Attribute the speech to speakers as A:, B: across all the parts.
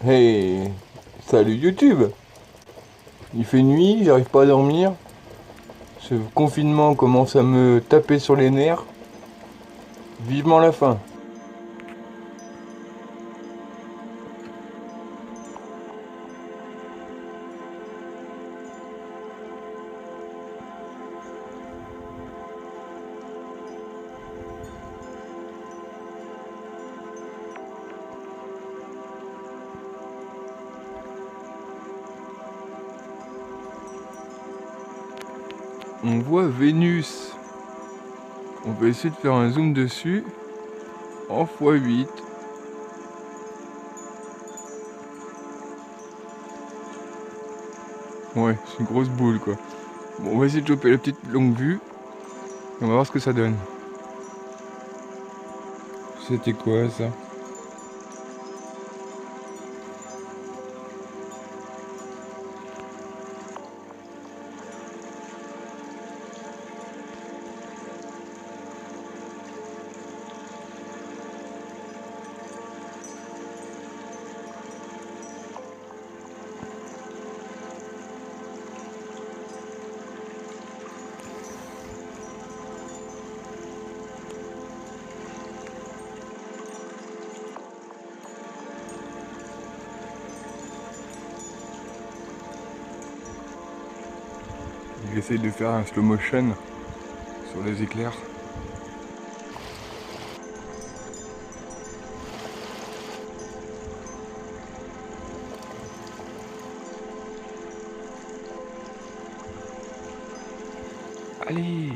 A: Hey, salut YouTube. Il fait nuit, j'arrive pas à dormir. Ce confinement commence à me taper sur les nerfs. Vivement la fin. On voit Vénus. On va essayer de faire un zoom dessus en x8. Ouais, c'est une grosse boule quoi. Bon, on va essayer de choper la petite longue vue et on va voir ce que ça donne. C'était quoi ça? J'essaye de faire un slow motion sur les éclairs. Allez!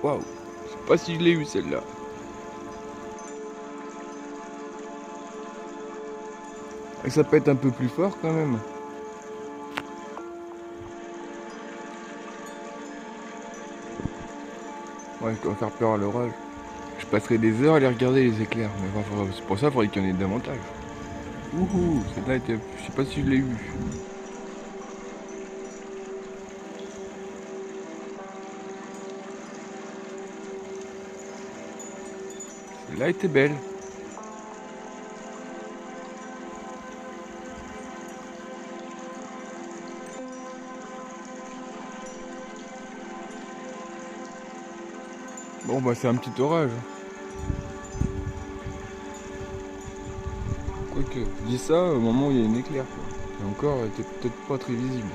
A: Waouh! Je sais pas si je l'ai eu celle-là. Et ça peut être un peu plus fort quand même. Ouais, je dois faire peur à l'orage. Je passerai des heures à aller regarder les éclairs. Mais c'est pour ça qu'il faudrait qu'il y en ait davantage. Ouhou, celle-là était. Je sais pas si je l'ai eu. Celle-là était belle. Bon bah c'est un petit orage. Quoique, je dis ça au moment où il y a une éclair quoi. Et encore, elle était peut-être pas très visible.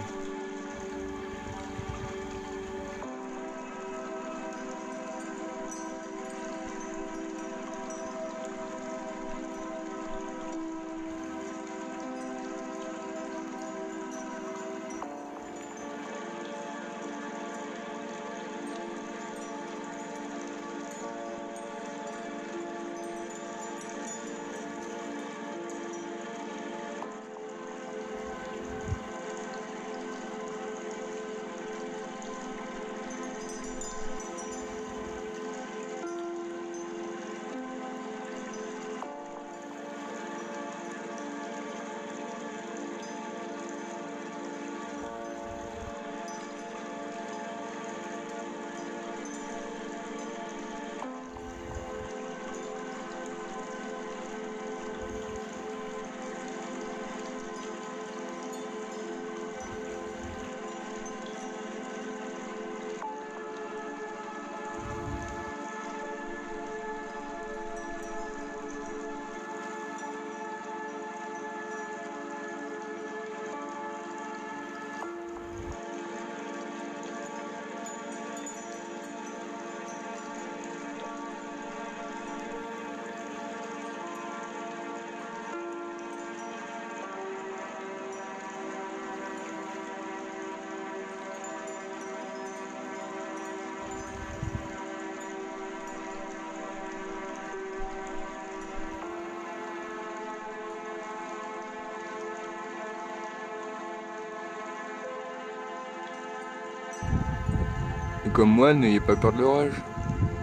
A: Et comme moi, n'ayez pas peur de l'orage.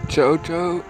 A: Ciao ciao!